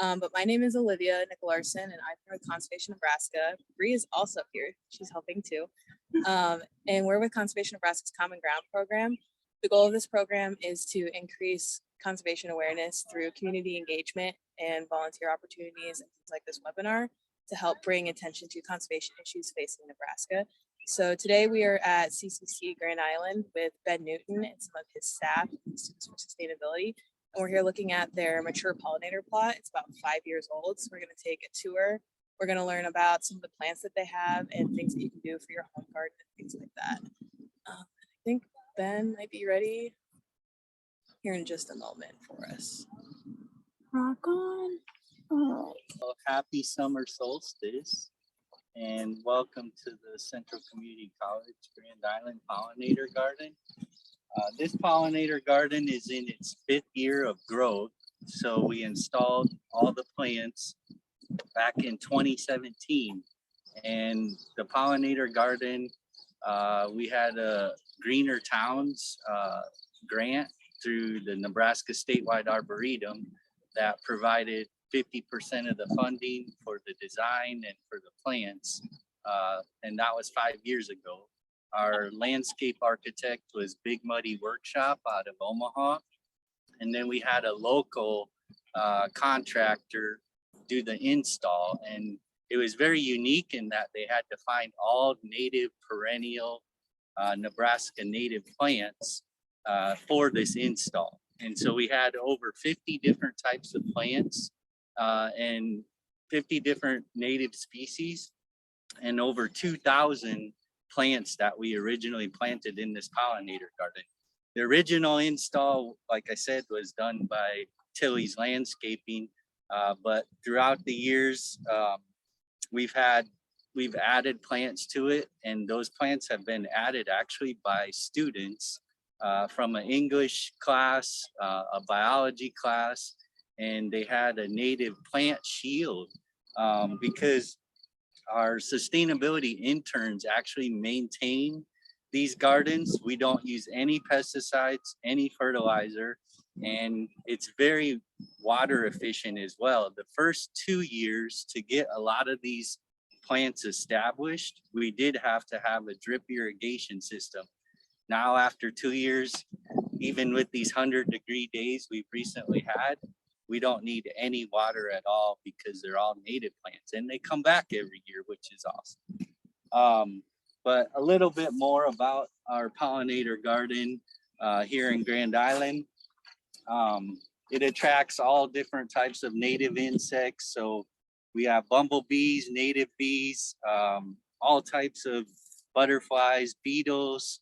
But my name is Olivia Nicolarson, and I'm from Conservation Nebraska. Bree is also here. She's helping too. And we're with Conservation Nebraska's Common Ground program. The goal of this program is to increase conservation awareness through community engagement and volunteer opportunities and things like this webinar to help bring attention to conservation issues facing Nebraska. So today we are at CCC Grand Island with Ben Newton and some of his staff and Students for Sustainability. And we're here looking at their mature pollinator plot. It's about 5 years old. So we're going to take a tour. We're going to learn about some of the plants that they have and things that you can do for your home garden and things like that. I think Ben might be ready here in just a moment for us. Rock on. Well, happy summer solstice and welcome to the Central Community College Grand Island Pollinator Garden. This pollinator garden is in its 5th year of growth. So we installed all the plants back in 2017, and the pollinator garden, we had a Greener Towns grant through the Nebraska Statewide Arboretum that provided 50% of the funding for the design and for the plants, and that was 5 years ago. Our landscape architect was Big Muddy Workshop out of Omaha, and then we had a local contractor do the install, and it was very unique in that they had to find all native perennial Nebraska native plants for this install. And so we had over 50 different types of plants and 50 different native species and over 2,000 plants that we originally planted in this pollinator garden. The original install, like I said, was done by Tilly's Landscaping, but throughout the years, we've added plants to it, and those plants have been added actually by students from an English class, a biology class, and they had a native plant shield because our sustainability interns actually maintain these gardens. We don't use any pesticides, any fertilizer, and it's very water efficient as well. The first 2 years to get a lot of these plants established, we did have to have a drip irrigation system. Now, after 2 years, even with these 100-degree days we've recently had, we don't need any water at all because they're all native plants and they come back every year, which is awesome. But a little bit more about our pollinator garden here in Grand Island. It attracts all different types of native insects. So we have bumblebees, native bees, all types of butterflies, beetles,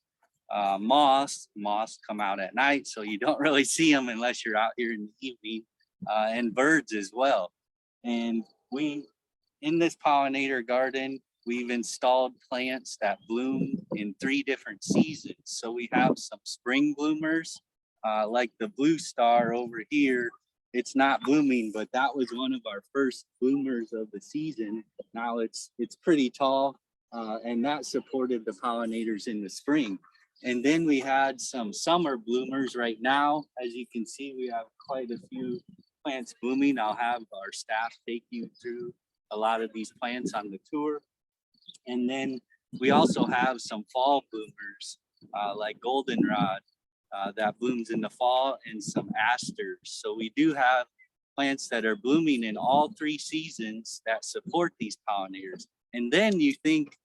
moths. Moths come out at night, so you don't really see them unless you're out here in the evening. And birds as well. And in this pollinator garden, we've installed plants that bloom in 3 different seasons. So we have some spring bloomers, like the blue star over here. It's not blooming, but that was one of our first bloomers of the season. Now it's pretty tall, and that supported the pollinators in the spring. And then we had some summer bloomers. Right now, as you can see, we have quite a few plants blooming. I'll have our staff take you through a lot of these plants on the tour. And then we also have some fall bloomers like goldenrod that blooms in the fall, and some asters. So we do have plants that are blooming in all 3 seasons that support these pollinators. And then you think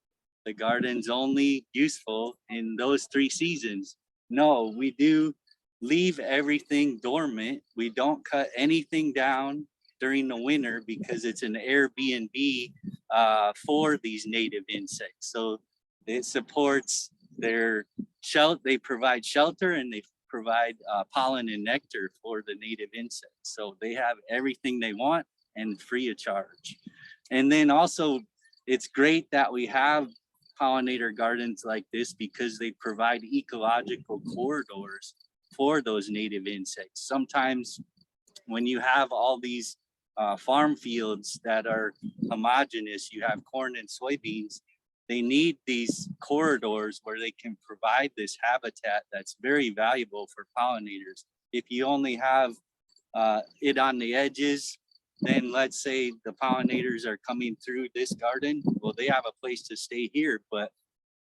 the garden's only useful in those 3 seasons. No, we do leave everything dormant. We don't cut anything down during the winter because it's an Airbnb for these native insects. So it supports their shelter. They provide shelter and they provide pollen and nectar for the native insects. So they have everything they want and free of charge. And then also, it's great that we have pollinator gardens like this because they provide ecological corridors for those native insects. Sometimes when you have all these farm fields that are homogeneous, you have corn and soybeans, they need these corridors where they can provide this habitat that's very valuable for pollinators. If you only have it on the edges, then let's say the pollinators are coming through this garden. Well, they have a place to stay here, but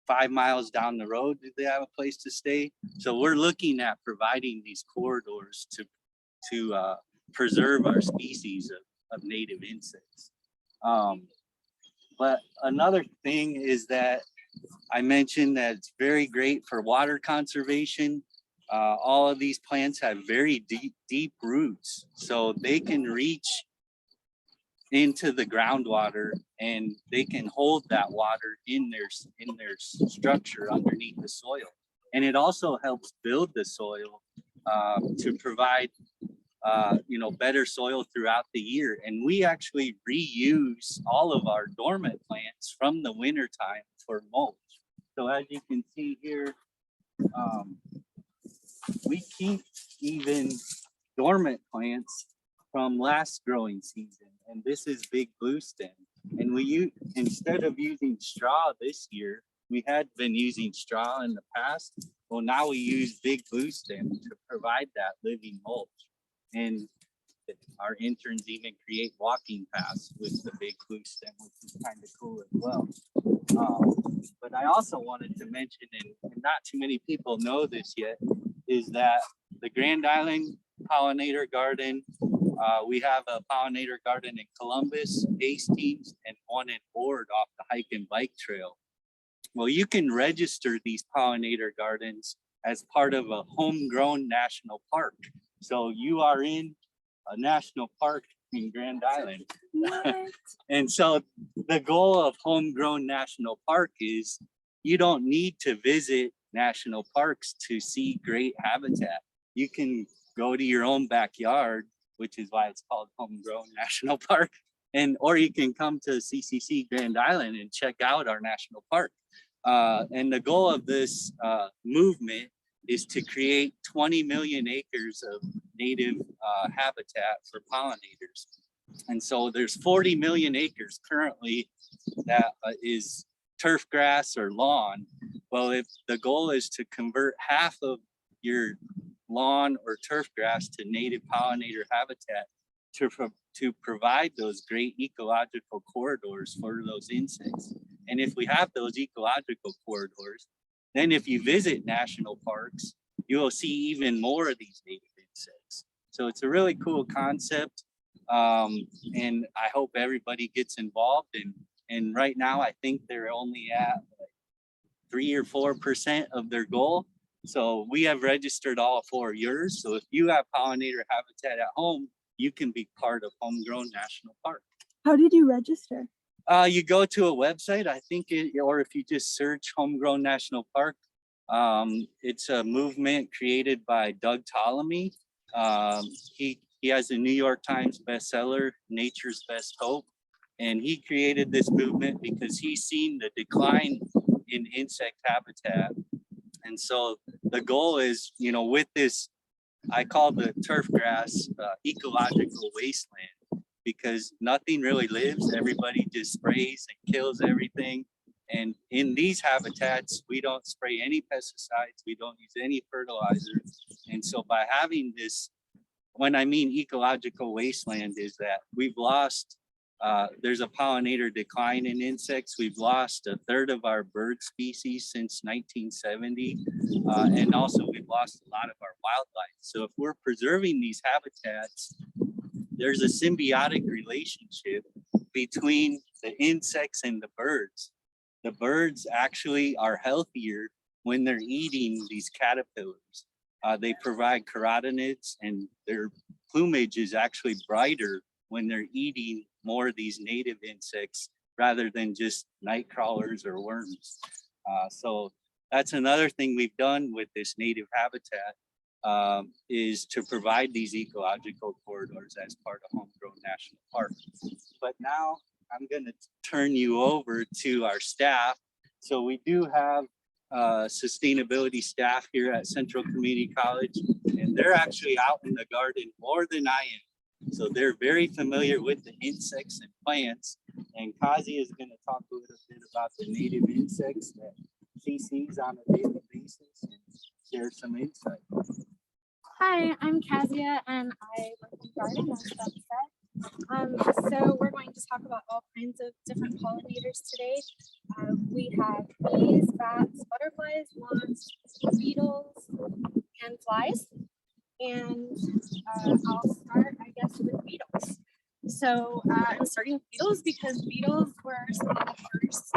5 miles down the road, do they have a place to stay? So we're looking at providing these corridors to preserve our species of native insects. But another thing is that I mentioned that it's very great for water conservation. All of these plants have very deep roots, so they can reach into the groundwater and they can hold that water in their structure underneath the soil. And it also helps build the soil to provide better soil throughout the year. And we actually reuse all of our dormant plants from the winter time for mulch. So as you can see here, we keep even dormant plants from last growing season. And this is big blue stem. And instead of using straw this year, we had been using straw in the past. Well, now we use big blue stem to provide that living mulch. And our interns even create walking paths with the big blue stem, which is kind of cool as well. But I also wanted to mention, and not too many people know this yet, is that the Grand Island Pollinator Garden, we have a pollinator garden in Columbus, Hastings, and one in Ord off the hike and bike trail. Well, you can register these pollinator gardens as part of a homegrown national park. So you are in a national park in Grand Island. And so the goal of Homegrown National Park is you don't need to visit national parks to see great habitat. You can go to your own backyard, which is why it's called Homegrown National Park, or you can come to CCC Grand Island and check out our national park. And the goal of this movement is to create 20 million acres of native habitat for pollinators. And so there's 40 million acres currently that is turf grass or lawn. Well, if the goal is to convert half of your lawn or turf grass to native pollinator habitat to provide those great ecological corridors for those insects. And if we have those ecological corridors, then if you visit national parks, you will see even more of these native insects. So it's a really cool concept. And I hope everybody gets involved. And right now, I think they're only at like 3 or 4% of their goal. So we have registered all 4 of yours. So if you have pollinator habitat at home, you can be part of Homegrown National Park. How did you register? You go to a website, I think, or if you just search Homegrown National Park, it's a movement created by Doug Ptolemy. He has a New York Times bestseller, Nature's Best Hope. And he created this movement because he's seen the decline in insect habitat. And so the goal is, with this, I call the turf grass ecological wasteland, because nothing really lives. Everybody just sprays and kills everything. And in these habitats, we don't spray any pesticides. We don't use any fertilizer. And so by having this, when I mean ecological wasteland, is that we've lost, there's a pollinator decline in insects. We've lost 1/3 of our bird species since 1970. And also we've lost a lot of our wildlife. So if we're preserving these habitats, there's a symbiotic relationship between the insects and the birds. The birds actually are healthier when they're eating these caterpillars. They provide carotenoids, and their plumage is actually brighter when they're eating more of these native insects rather than just night crawlers or worms. So that's another thing we've done with this native habitat, is to provide these ecological corridors as part of Homegrown National Park. But now I'm going to turn you over to our staff. So we do have sustainability staff here at Central Community College, and they're actually out in the garden more than I am. So they're very familiar with the insects and plants. And Kazi is going to talk a little bit about the native insects that she sees on a daily basis and share some insight. Hi, I'm Kazia, and I work in the garden, as Doug said. So we're going to talk about all kinds of different pollinators today. We have bees, bats, butterflies, moths, beetles, and flies. And I'll start, I guess, with beetles. So I'm starting with beetles because beetles were some of the first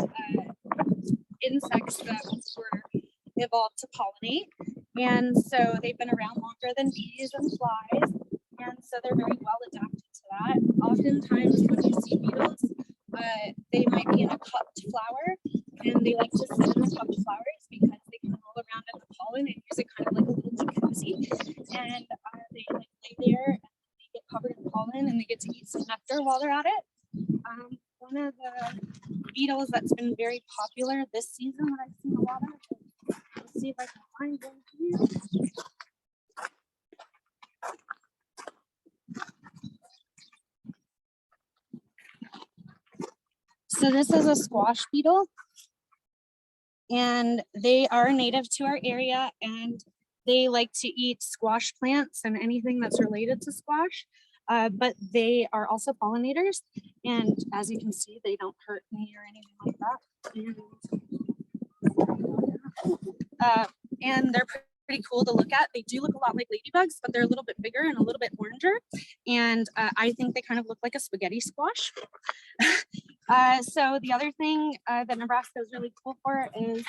insects that were evolved to pollinate. And so they've been around longer than bees and flies. And so they're very well adapted to that. Oftentimes when you see beetles, they might be in a cupped flower, and they like to sit in the cupped flowers because they can roll around in the pollen and use it kind of like a little jacuzzi. And they like lay there and they get covered in pollen and they get to eat some nectar while they're at it. One of the beetles that's been very popular this season that I've seen a lot of, let's see if I can find one here. So this is a squash beetle, and they are native to our area, and they like to eat squash plants and anything that's related to squash, but they are also pollinators, and as you can see, they don't hurt me or anything like that. And they're pretty cool to look at. They do look a lot like ladybugs, but they're a little bit bigger and a little bit oranger, and I think they kind of look like a spaghetti squash. So the other thing that Nebraska is really cool for is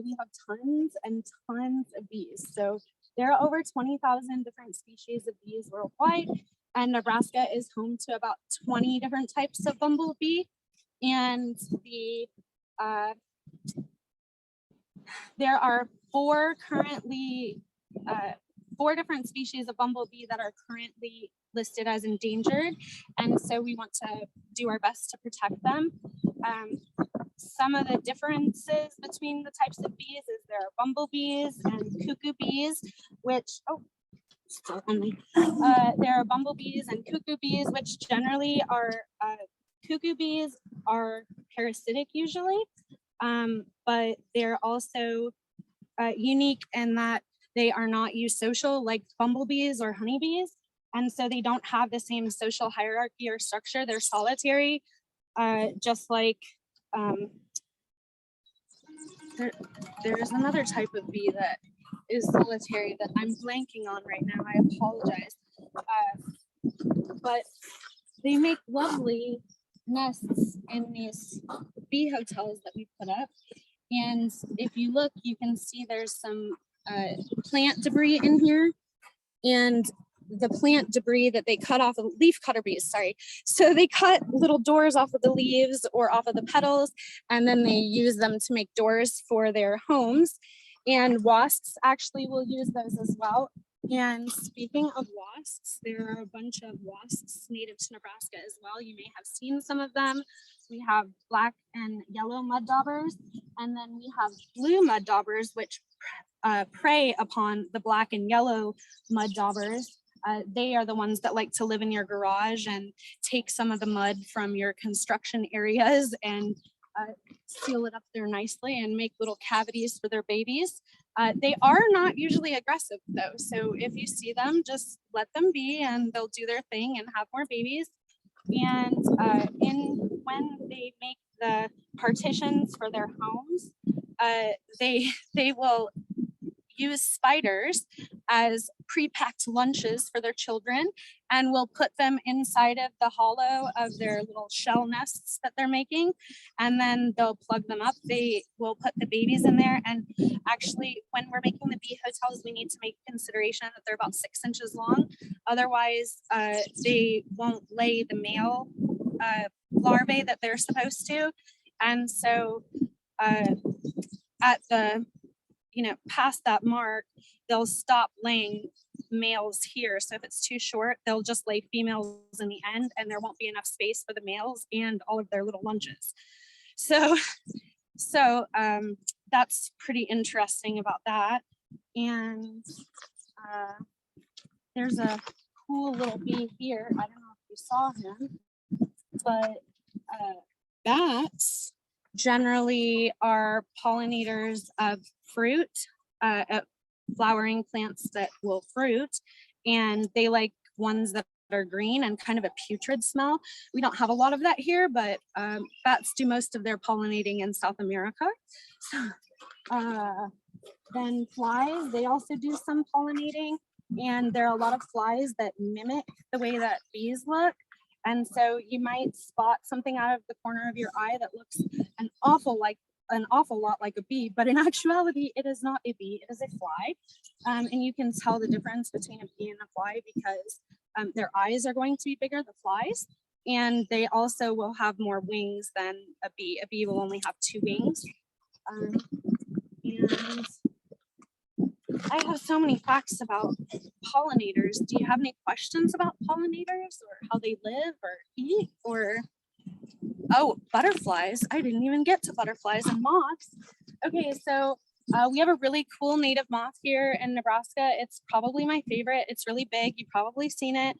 we have tons and tons of bees. So there are over 20,000 different species of bees worldwide, and Nebraska is home to about 20 different types of bumblebee. And there are four different species of bumblebee that are currently listed as endangered, and so we want to do our best to protect them. Some of the differences between the types of bees is there are bumblebees and cuckoo bees, which there are bumblebees and cuckoo bees, which generally are cuckoo bees are parasitic usually, but they're also unique in that they are not eusocial like bumblebees or honeybees. And so they don't have the same social hierarchy or structure. They're solitary, just like there's another type of bee that is solitary that I'm blanking on right now. I apologize. But they make lovely nests in these bee hotels that we put up. And if you look, you can see there's some plant debris in here. And the plant debris that they cut off of leaf cutter bees, sorry. So they cut little doors off of the leaves or off of the petals, and then they use them to make doors for their homes. And wasps actually will use those as well. And speaking of wasps, there are a bunch of wasps native to Nebraska as well. You may have seen some of them. We have black and yellow mud daubers, and then we have blue mud daubers, which prey upon the black and yellow mud daubers. They are the ones that like to live in your garage and take some of the mud from your construction areas and seal it up there nicely and make little cavities for their babies. They are not usually aggressive though. So if you see them, just let them be and they'll do their thing and have more babies. And when they make the partitions for their homes, they will use spiders as pre-packed lunches for their children, and will put them inside of the hollow of their little shell nests that they're making, and then they'll plug them up. They will put the babies in there, and actually when we're making the bee hotels, we need to make consideration that they're about 6 inches long. Otherwise they won't lay the male larvae that they're supposed to. And so at the past that mark, they'll stop laying males here. So if it's too short, they'll just lay females in the end, and there won't be enough space for the males and all of their little lunches. So that's pretty interesting about that. And there's a cool little bee here. I don't know if you saw him, but bats generally are pollinators of fruit, flowering plants that will fruit, and they like ones that are green and kind of a putrid smell. We don't have a lot of that here, but bats do most of their pollinating in South America. Then flies, they also do some pollinating, and there are a lot of flies that mimic the way that bees look. And so you might spot something out of the corner of your eye that looks an awful lot like a bee, but in actuality, it is not a bee, it is a fly. And you can tell the difference between a bee and a fly because their eyes are going to be bigger, the flies, and they also will have more wings than a bee. A bee will only have 2 wings. And I have so many facts about pollinators. Do you have any questions about pollinators or how they live or eat or, oh, butterflies. I didn't even get to butterflies and moths. Okay, so we have a really cool native moth here in Nebraska. It's probably my favorite. It's really big. You've probably seen it.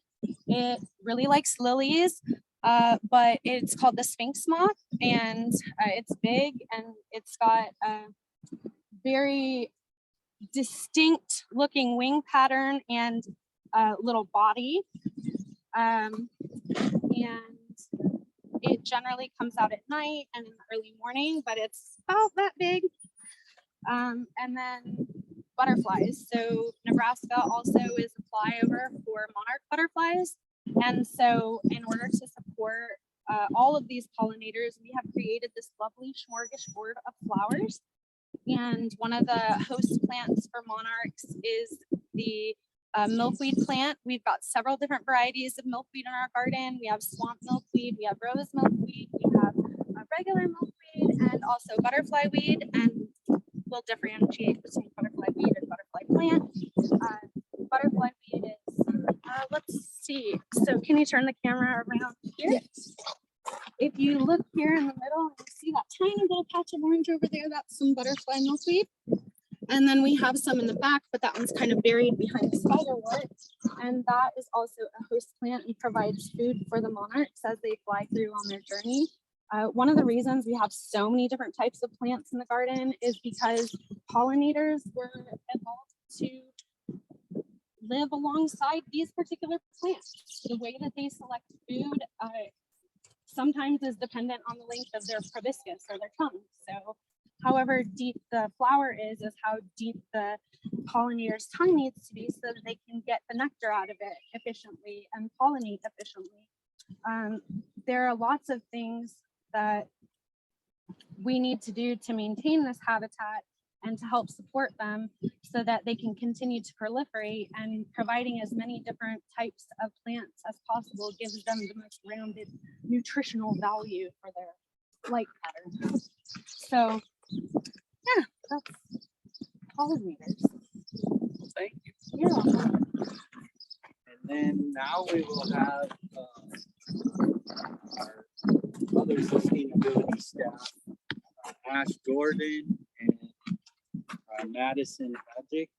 It really likes lilies, but it's called the Sphinx Moth, and it's big and it's got a very distinct looking wing pattern and little body. And it generally comes out at night and in the early morning, but it's about that big. And then butterflies. So Nebraska also is a flyover for monarch butterflies. And so in order to support all of these pollinators, we have created this lovely smorgasbord of flowers. And one of the host plants for monarchs is the milkweed plant. We've got several different varieties of milkweed in our garden. We have swamp milkweed, we have rose milkweed, we have regular milkweed, and also butterfly weed. And we'll differentiate between butterfly weed and butterfly plant. Butterfly weed is, let's see. So can you turn the camera around here? Yes. If you look here in the middle, you see that tiny little patch of orange over there, that's some butterfly milkweed. And then we have some in the back, but that one's kind of buried behind the spiderwort. And that is also a host plant and provides food for the monarchs as they fly through on their journey. One of the reasons we have so many different types of plants in the garden is because pollinators were evolved to live alongside these particular plants. The way that they select food sometimes is dependent on the length of their proboscis or their tongue. So however deep the flower is how deep the pollinator's tongue needs to be so that they can get the nectar out of it efficiently and pollinate efficiently. There are lots of things that we need to do to maintain this habitat and to help support them so that they can continue to proliferate, and providing as many different types of plants as possible gives them the most rounded nutritional value for their light pattern. So yeah, that's pollinators. Thank you. Yeah. And then now we will have our other sustainability staff, Ash Gordon and Madison Hadjic.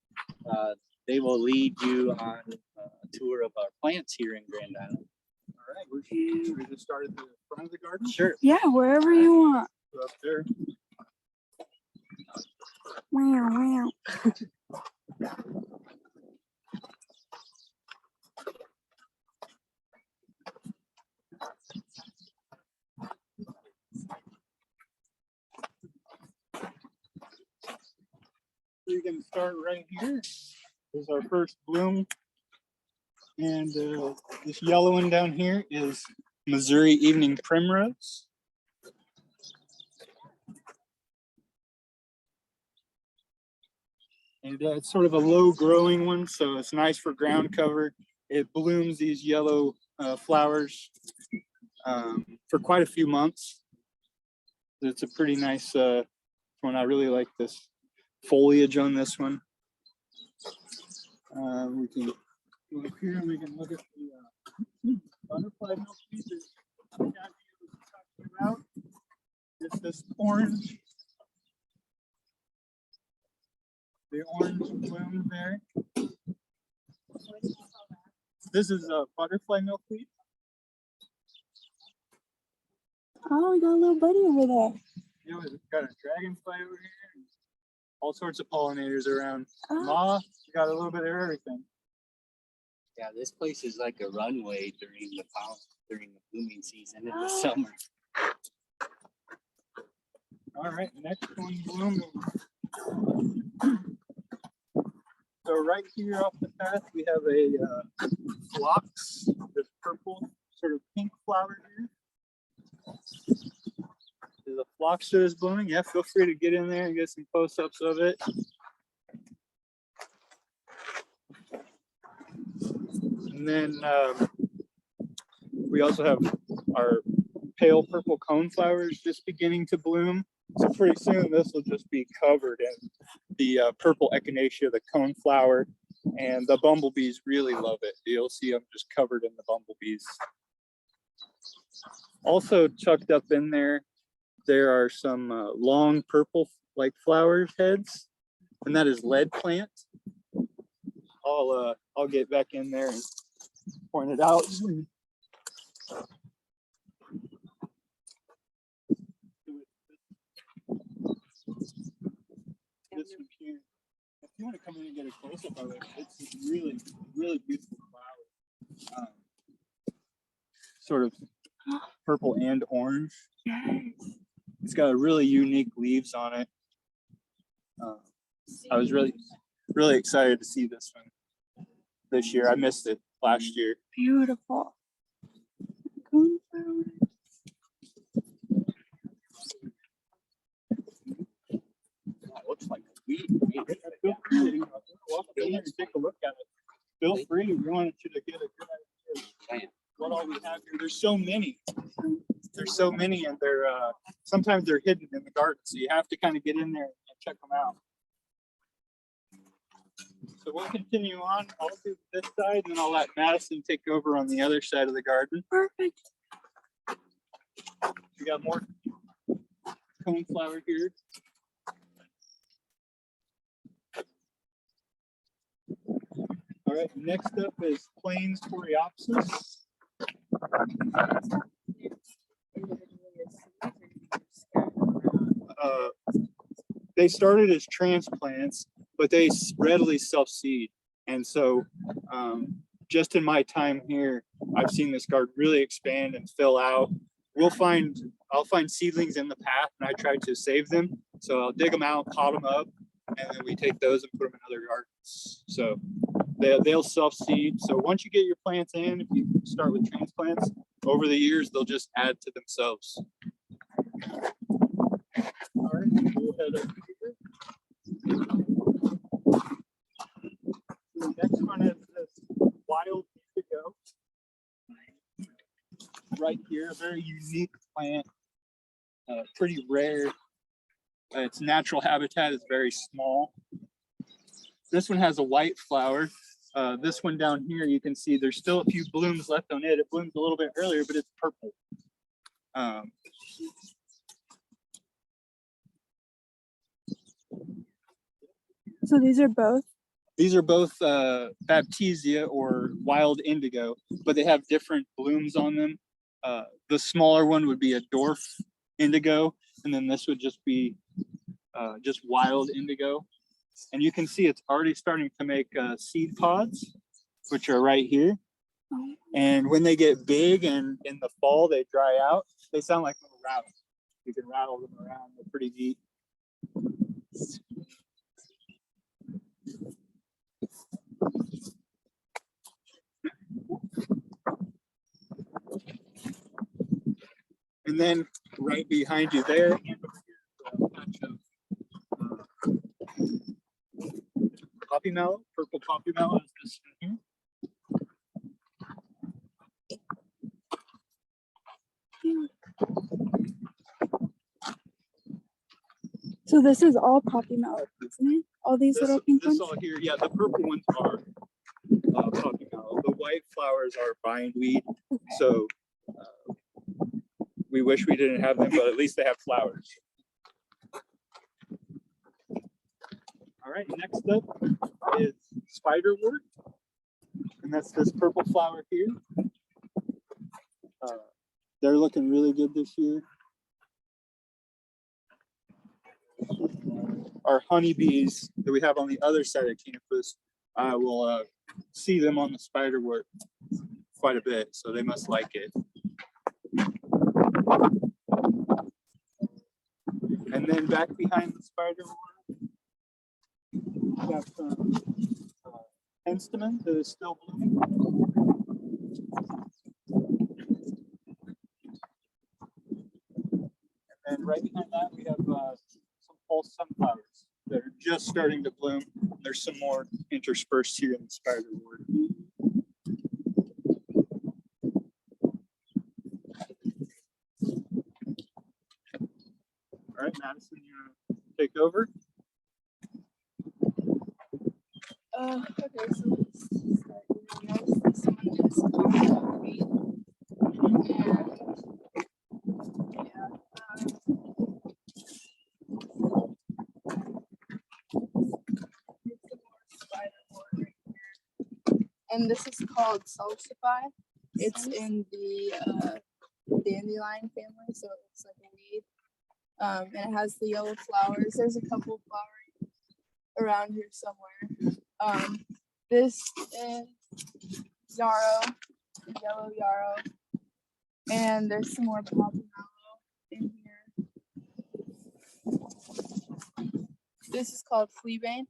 They will lead you on a tour of our plants here in Grand Island. All right, we just start at the front of the garden. Sure. Yeah, wherever you want. Go up there. Wow, wow. You can start right here. Here's our first bloom. And this yellow one down here is Missouri Evening Primrose. And it's sort of a low growing one, so it's nice for ground cover. It blooms these yellow flowers for quite a few months. It's a pretty nice one. I really like this foliage on this one. We can go up here and we can look at the butterfly milkweed that Jackie was talking about. It's this orange. The orange bloom there. This is a butterfly milkweed. Oh, we got a little buddy over there. You know, we've got a dragonfly over here. And all sorts of pollinators around. Oh. Moth, we got a little bit of everything. Yeah, this place is like a runway during the blooming season in the summer. All right, next one blooming. So right here off the path, we have a phlox, this purple sort of pink flower here. There's a phlox that is blooming. Yeah, feel free to get in there and get some close-ups of it. And then we also have our pale purple coneflowers just beginning to bloom. So pretty soon this will just be covered in the purple echinacea, the coneflower, and the bumblebees really love it. You'll see them just covered in the bumblebees. Also tucked up in there, there are some long purple like flower heads, and that is lead plant. I'll get back in there and point it out. This one here, if you want to come in and get a close up of it, it's a really, really beautiful flower. Sort of purple and orange. It's got really unique leaves on it. I was really excited to see this one this year. I missed it last year. Beautiful. Coneflower. It looks like a weed. Feel free to walk in here and take a look at it. Feel free. We wanted you to get a good idea of what all we have here. There's so many. There's so many, and they're sometimes they're hidden in the garden, so you have to kind of get in there and check them out. So we'll continue on. I'll do this side, and then I'll let Madison take over on the other side of the garden. Perfect. We got more coneflower here. All right, next up is Plains Toriopsis. They started as transplants, but they readily self-seed. And so just in my time here, I've seen this garden really expand and fill out. I'll find seedlings in the path, and I try to save them. So I'll dig them out, pot them up, and then we take those and put them in other gardens. So they'll self-seed. So once you get your plants in, if you start with transplants, over the years, they'll just add to themselves. All right, we'll head up here. The next one is this wild indigo. Right here, a very unique plant, pretty rare. Its natural habitat is very small. This one has a white flower. This one down here, you can see there's still a few blooms left on it. It blooms a little bit earlier, but it's purple. So these are both? These are both Baptisia or wild indigo, but they have different blooms on them. The smaller one would be a dwarf indigo, and then this would just be just wild indigo. And you can see it's already starting to make seed pods, which are right here. And when they get big and in the fall they dry out, they sound like little rattles. You can rattle them around. They're pretty neat. And then right behind you there, and over here, a patch of poppy mallow, purple poppy mallow is this one here. So this is all poppy mallow, isn't it? All these little pink ones? This all here, yeah, the purple ones are poppy mallow. The white flowers are bindweed. Okay. So we wish we didn't have them, but at least they have flowers. All right, next up is Spiderwort, and that's this purple flower here. They're looking really good this year. Our honeybees that we have on the other side of campus will see them on the Spiderwort quite a bit, so they must like it. And then back behind the Spiderwort, we got some penstemon that is still blooming. And then right behind that, we have some false sunflowers that are just starting to bloom. There's some more interspersed here in the Spiderwort. All right, Madison, you want to take over? Okay, so let's start. Notice this one is concrete. And yeah, it's the more Spiderwort right here. And this is called Salsify. It's in the dandelion family, so it's like a weed. And it has the yellow flowers. There's a couple flowering around here somewhere. This is yarrow, yellow yarrow, and there's some more popping mallow in here. This is called Fleabane.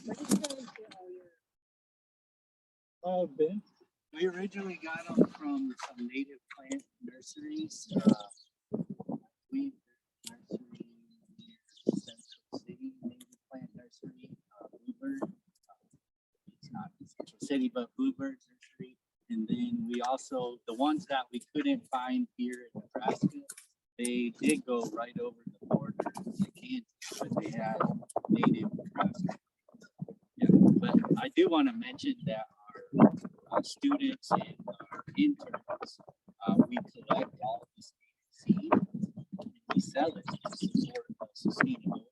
Where did you guys get all your Ben? We originally got them from some native plant nurseries. We nursery near Central City, native plant nursery, Bluebird. It's not Central City, but Bluebird Nursery. And then we also, the ones that we couldn't find here in Nebraska, they did go right over the border to Kansas, but they had native Nebraska. Yeah, but I do want to mention that our students and our interns, we collect all this seed and we sell it to support sustainability.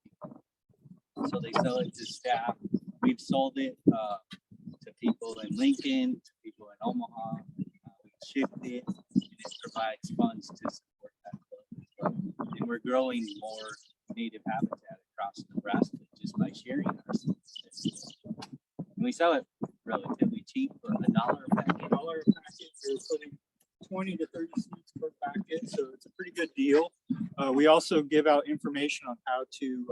So they sell it to staff. We've sold it to people in Lincoln, to people in Omaha. We shipped it, and it provides funds to support that club as well. And we're growing more native habitat across Nebraska just by sharing our seeds. And we sell it relatively cheap for $1 a packet. $1 a packet. We're putting 20 to 30 seeds per packet, so it's a pretty good deal. We also give out information on how to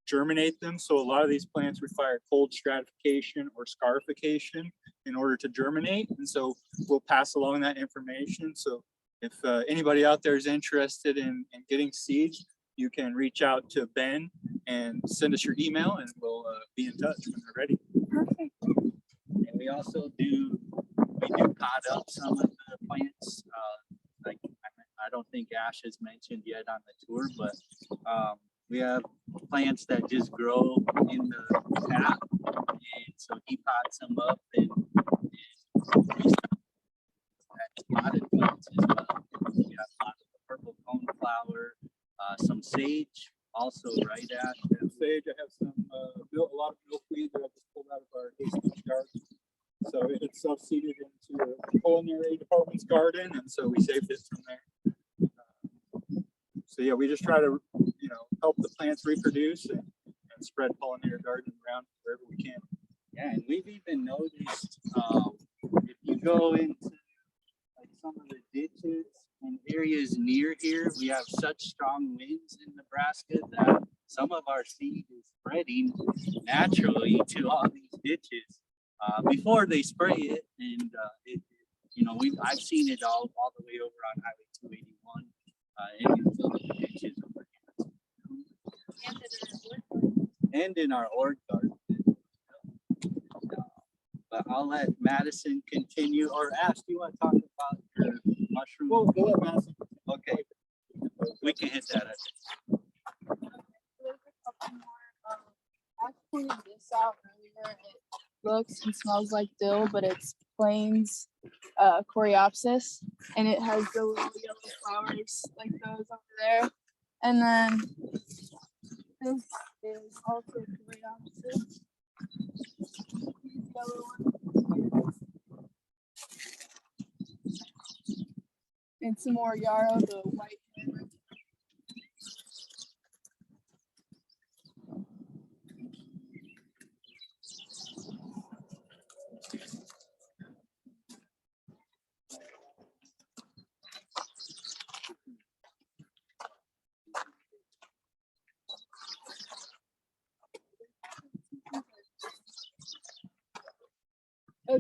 germinate them. So a lot of these plants require cold stratification or scarification in order to germinate. And so we'll pass along that information. So if anybody out there is interested in getting seeds, you can reach out to Ben and send us your email and we'll be in touch when they're ready. Perfect. And we also do pot up some of the plants. Like I don't think Ash has mentioned yet on the tour, but we have plants that just grow in the tap, and so he pots them up and we potted plants as well. We have lots of purple coneflower, some sage, also right at Sage, I have some a lot of milkweed that I just pulled out of our Hastings garden. So it had self-seeded into the culinary department's garden, and so we saved it from there. So yeah, we just try to, help the plants reproduce and spread pollinator garden around wherever we can. Yeah, and we've even noticed if you go into like some of the ditches and areas near here, we have such strong winds in Nebraska that some of our seed is spreading naturally to all these ditches before they spray it. And I've seen it all the way over on Highway 281 and in some of the ditches over here. And in our org garden. But I'll let Madison continue, or Ash, do you want to talk about your mushroom? Well, go ahead, Madison. Okay, we can hit that. There's a couple more. I pointed this out earlier. It looks and smells like dill, but it's Plains Toriopsis, and it has the little yellow flowers like those over there. And then this is also Toriopsis. Yellow one. And some more yarrow, the white one.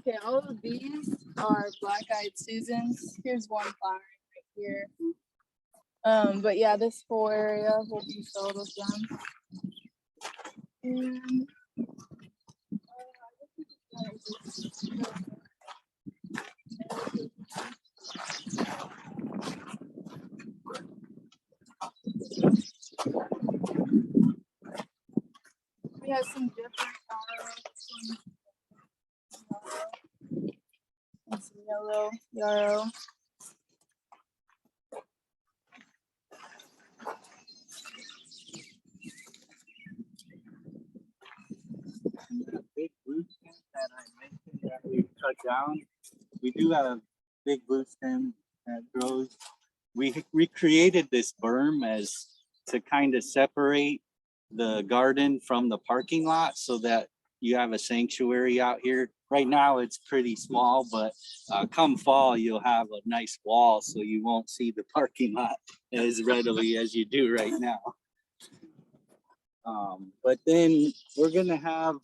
Okay, all of these are black-eyed Susans. Here's one flowering right here. But yeah, this whole area will be filled with them. And we have some different flowers. And some yellow, yarrow. That big blue stem that I mentioned that we cut down, we do have big blue stem that grows. We recreated this berm as to kind of separate the garden from the parking lot so that you have a sanctuary out here. Right now it's pretty small, but come fall you'll have a nice wall so you won't see the parking lot as readily as you do right now. But then we're gonna have,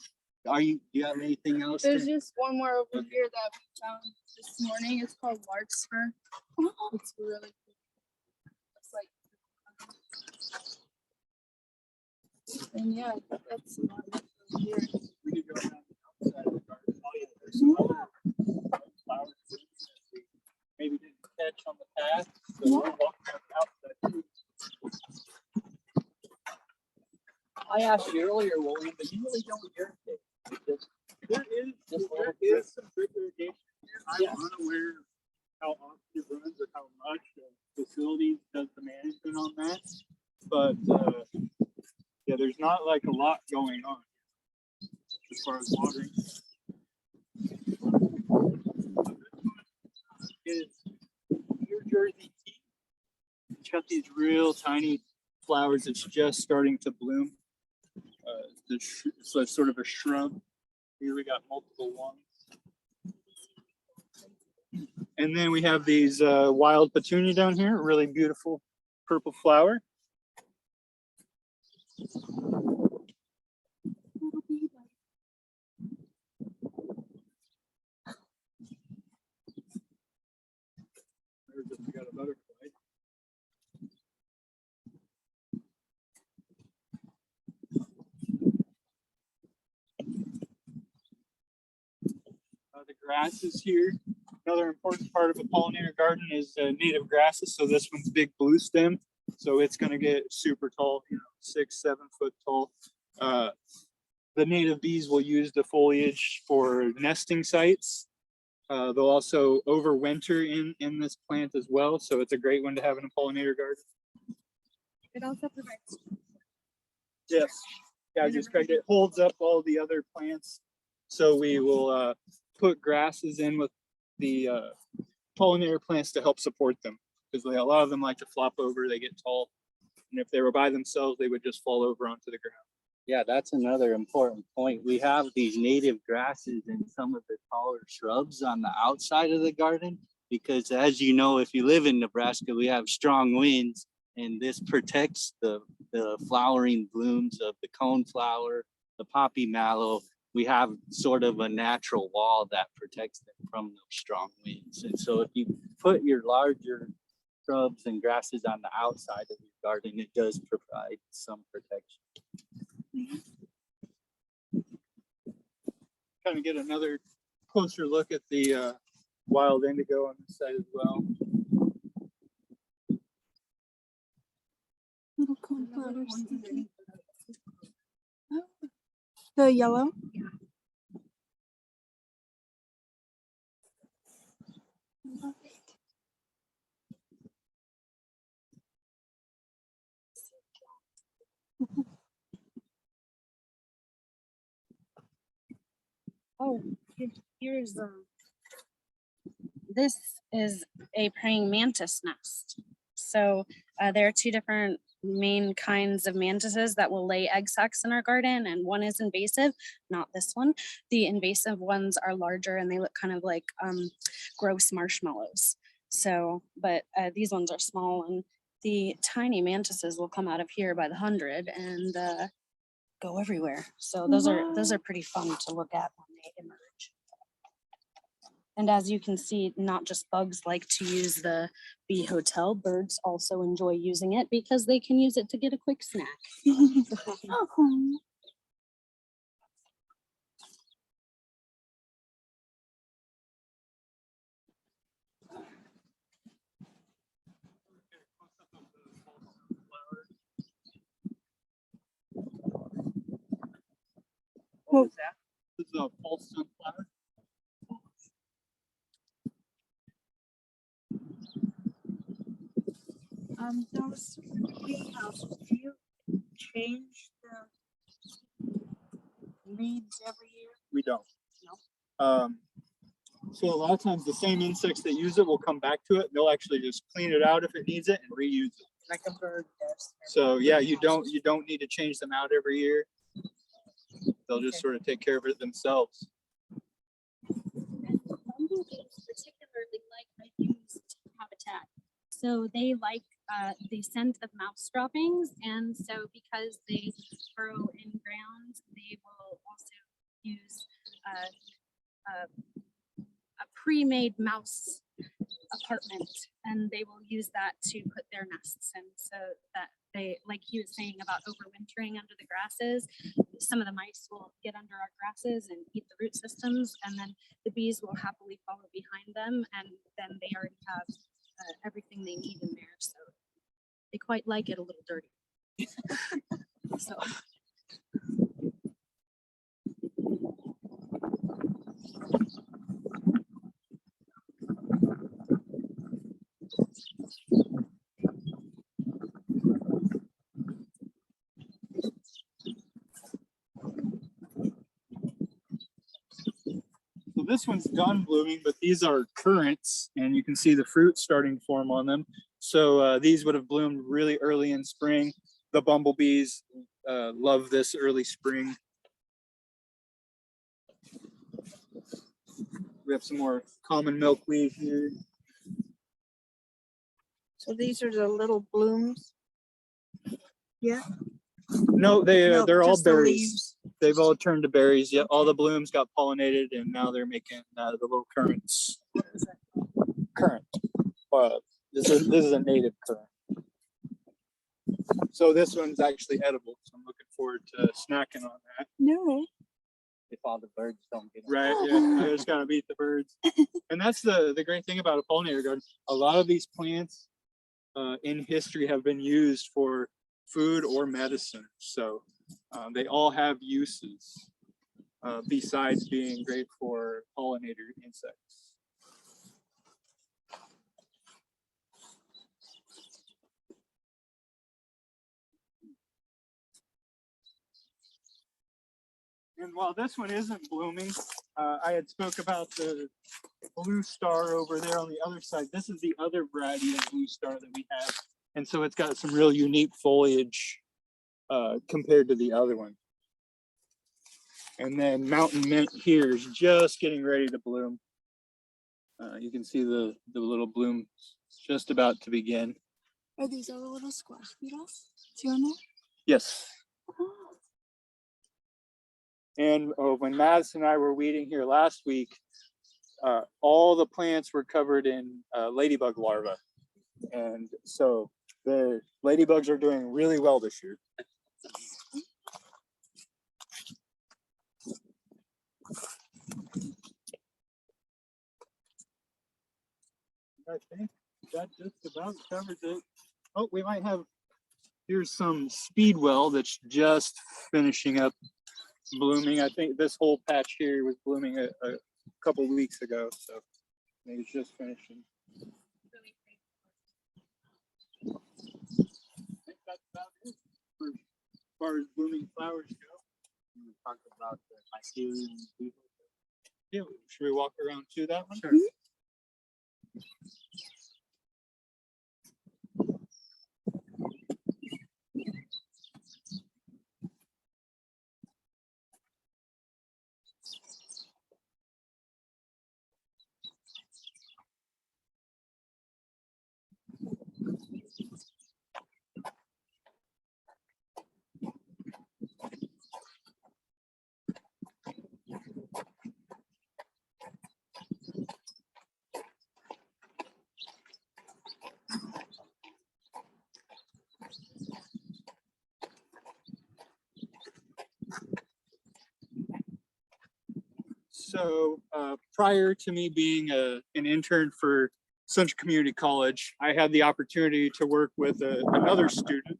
do you have anything else? There's just one more over here that we found this morning. It's called larkspur. It's really cool. It's like, and yeah, that's a lot of over here. We could go around the outside of the garden. Oh yeah, there's some other flowers that we maybe didn't catch on the path. So we're walking around the outside too. I asked you earlier, William, but you really don't irrigate. There is some drip irrigation here. I'm unaware of how often it runs or how much the facility does the management on that. But yeah, there's not like a lot going on as far as watering. It's New Jersey tea. It's got these real tiny flowers. It's just starting to bloom. So it's sort of a shrub. Here we got multiple ones. And then we have these wild petunia down here, a really beautiful purple flower. We got a butterfly. The grasses here. Another important part of a pollinator garden is native grasses. So this one's big blue stem. So it's going to get super tall, 6-7 foot tall. The native bees will use the foliage for nesting sites. They'll also overwinter in this plant as well. So it's a great one to have in a pollinator garden. It also provides. Yes. Yeah, just correct. It holds up all the other plants. So we will put grasses in with the pollinator plants to help support them, because a lot of them like to flop over, they get tall, and if they were by themselves they would just fall over onto the ground. Yeah, that's another important point. We have these native grasses and some of the taller shrubs on the outside of the garden, because as you know, if you live in Nebraska, we have strong winds, and this protects the flowering blooms of the coneflower, the poppy mallow. We have sort of a natural wall that protects them from those strong winds. And so if you put your larger shrubs and grasses on the outside of your garden, it does provide some protection. Kind of get another closer look at the wild indigo on this side as well. Little coneflowers. The yellow. Love it. Oh, here's this is a praying mantis nest. So there are two different main kinds of mantises that will lay egg sacs in our garden, and one is invasive, not this one. The invasive ones are larger and they look kind of like gross marshmallows. So, but these ones are small, and the tiny mantises will come out of here by the 100 and go everywhere. So those are pretty fun to look at when they emerge. And as you can see, not just bugs like to use the bee hotel, birds also enjoy using it because they can use it to get a quick snack. Oh. What was that? This is a false sunflower. Those greenhouses, do you change the leaves every year? We don't. No. So a lot of times the same insects that use it will come back to it. They'll actually just clean it out if it needs it and reuse it. Like a bird does. So yeah, you don't need to change them out every year. They'll just sort of take care of it themselves. And bumblebees particularly like a used habitat. So they like the scent of mouse droppings, and so because they grow in ground, they will also use a pre-made mouse apartment, and they will use that to put their nests in, so that they, like he was saying about overwintering under the grasses, some of the mice will get under our grasses and eat the root systems, and then the bees will happily follow behind them, and then they already have everything they need in there, so they quite like it a little dirty. So. So this one's done blooming, but these are currants, and you can see the fruit starting to form on them. So these would have bloomed really early in spring. The bumblebees love this early spring. We have some more common milkweed here. So these are the little blooms? Yeah. No, they're all just the berries. leaves. They've all turned to berries. Yeah, all the blooms got pollinated, and now they're making the little currants. Currant. This is a native currant. So this one's actually edible. So I'm looking forward to snacking on that. No. If all the birds don't get it. Right. Yeah. I just gotta beat the birds. And that's the great thing about a pollinator garden. A lot of these plants in history have been used for food or medicine. So they all have uses besides being great for pollinator insects. And while this one isn't blooming, I had spoke about the blue star over there on the other side. This is the other variety of blue star that we have. And so it's got some real unique foliage compared to the other one. And then mountain mint here is just getting ready to bloom. You can see the little bloom just about to begin. Are these all the little squash beetles? See on there? Yes. Oh. And when Madison and I were weeding here last week, all the plants were covered in ladybug larvae. And so the ladybugs are doing really well this year. I think that just about covers it. Oh, we might have, here's some speedwell that's just finishing up blooming. I think this whole patch here was blooming a couple weeks ago, so maybe it's just finishing. I think that's about it for as far as blooming flowers go. We talked about the mycelium and Beetle. Yeah, should we walk around to that one? Sure. So prior to me being an intern for Central Community College, I had the opportunity to work with another student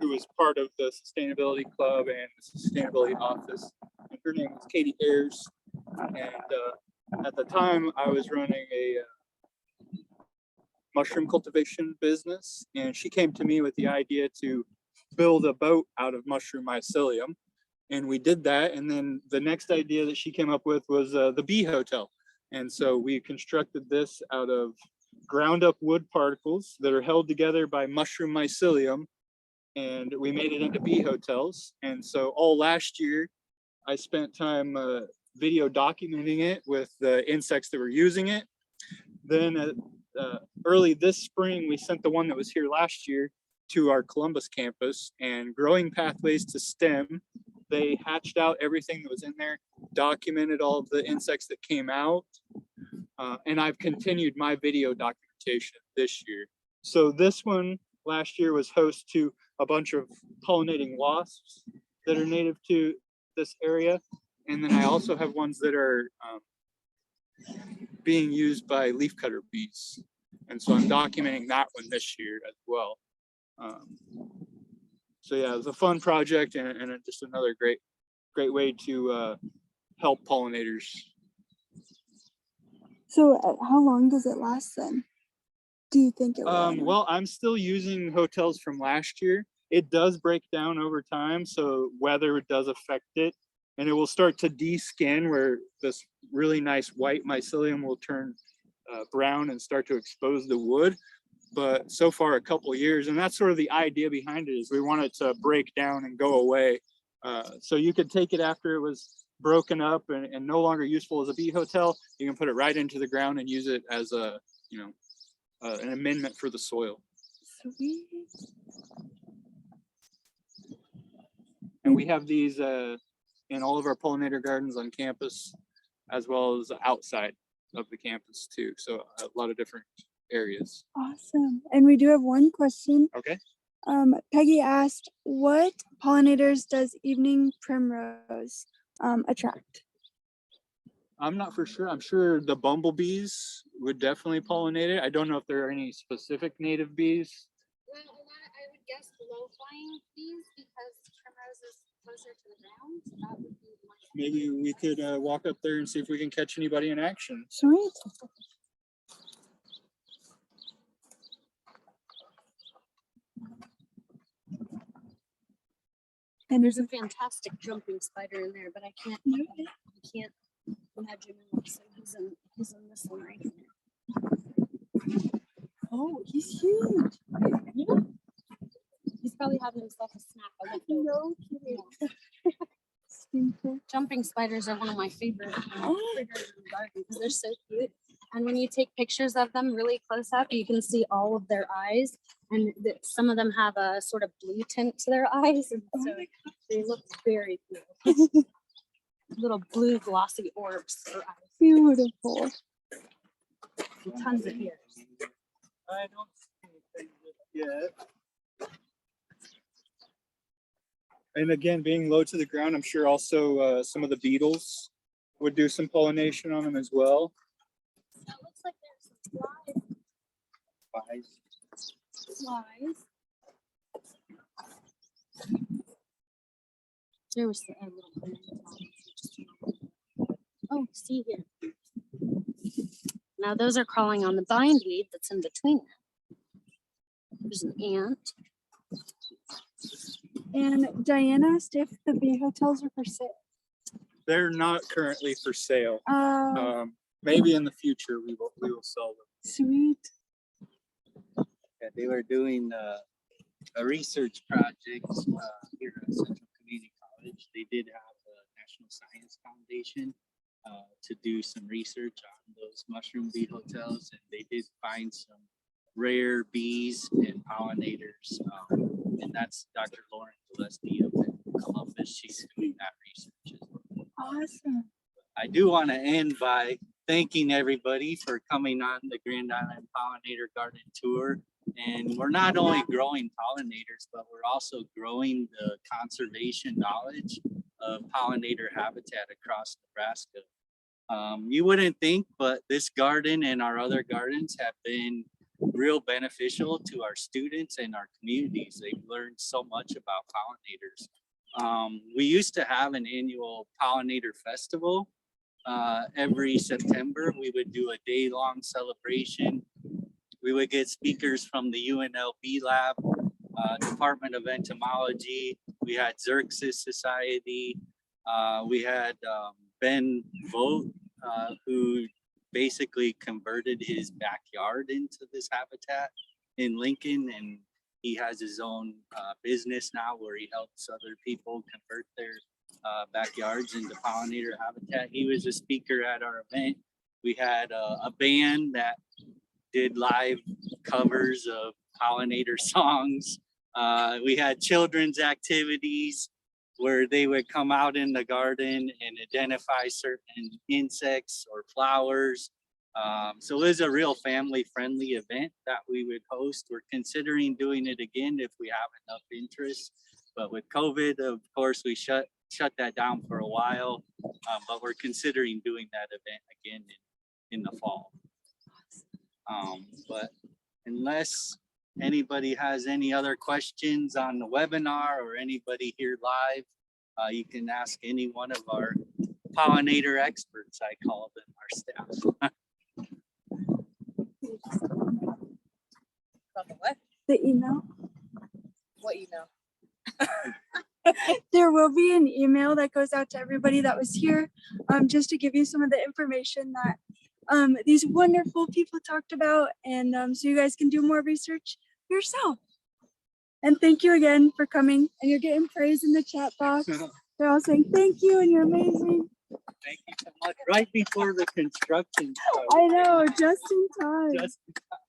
who was part of the Sustainability Club and the Sustainability Office. And her name was Katie Ayers. And at the time, I was running a mushroom cultivation business, and she came to me with the idea to build a boat out of mushroom mycelium. And we did that. And then the next idea that she came up with was the bee hotel. And so we constructed this out of ground up wood particles that are held together by mushroom mycelium. And we made it into bee hotels. And so all last year, I spent time video documenting it with the insects that were using it. Then early this spring, we sent the one that was here last year to our Columbus campus, and Growing Pathways to STEM, they hatched out everything that was in there, documented all of the insects that came out, and I've continued my video documentation this year. So this one last year was host to a bunch of pollinating wasps that are native to this area. And then I also have ones that are being used by leafcutter bees. And so I'm documenting that one this year as well. So yeah, it was a fun project and just another great way to help pollinators. So how long does it last then? Do you think it will? Well, I'm still using hotels from last year. It does break down over time, so weather does affect it. And it will start to de-skin where this really nice white mycelium will turn brown and start to expose the wood. But so far a couple of years, and that's sort of the idea behind it, is we want it to break down and go away. So you could take it after it was broken up and no longer useful as a bee hotel. You can put it right into the ground and use it as a, an amendment for the soil. Sweet. And we have these in all of our pollinator gardens on campus, as well as outside of the campus too. So a lot of different areas. Awesome. And we do have one question. Okay. Peggy asked, what pollinators does evening primrose attract? I'm not for sure. I'm sure the bumblebees would definitely pollinate it. I don't know if there are any specific native bees. Well, I would guess low-flying bees because primrose is closer to the ground. So that would be my Maybe we could walk up there and see if we can catch anybody in action. Sweet. And There's a fantastic jumping spider in there, but I can't imagine him. So he's in this one right here. oh, he's huge. Yeah. He's probably having himself a snack. I looked over. No kidding. Yeah. Jumping spiders are one of my favorite critters in the garden because they're so cute. And when you take pictures of them really close up, you can see all of their eyes. And some of them have a sort of blue tint to their eyes. And so they look very cool. Little blue glossy orbs for eyes. Beautiful. And tons of ears. I don't see anything yet. And again, being low to the ground, I'm sure also some of the beetles would do some pollination on them as well. So it looks like there's some flies. There was a little bit. Oh, see here. Now those are crawling on the bindweed that's in between them. There's an ant. And Diana asked if the bee hotels are for sale. They're not currently for sale. Maybe in the future we will sell them. Sweet. Yeah, they were doing a research project here at Central Community College. They did have a National Science Foundation to do some research on those mushroom bee hotels, and they did find some rare bees and pollinators. And that's Dr. Lauren Gillespie up in Columbus. She's doing that research as well. Awesome. I do want to end by thanking everybody for coming on the Grand Island Pollinator Garden Tour. And we're not only growing pollinators, but we're also growing the conservation knowledge of pollinator habitat across Nebraska. You wouldn't think, but this garden and our other gardens have been real beneficial to our students and our communities. They've learned so much about pollinators. We used to have an annual pollinator festival. Every September, we would do a day-long celebration. We would get speakers from the UNLV lab, Department of Entomology. We had Xerxes Society. We had Ben Vogt, who basically converted his backyard into this habitat in Lincoln, and he has his own business now where he helps other people convert their backyards into pollinator habitat. He was a speaker at our event. We had a band that did live covers of pollinator songs. We had children's activities where they would come out in the garden and identify certain insects or flowers. So it was a real family-friendly event that we would host. We're considering doing it again if we have enough interest. But with COVID, of course, we shut that down for a while. But we're considering doing that event again in the fall. But unless anybody has any other questions on the webinar or anybody here live, you can ask any one of our pollinator experts, I call them, our staff. About the what? The email. What email? There will be an email that goes out to everybody that was here, just to give you some of the information that these wonderful people talked about, and so you guys can do more research yourself. And thank you again for coming, and you're getting praise in the chat box. They're all saying thank you and you're amazing. Thank you so much. Right before the construction started. I know, just in time. Just in time.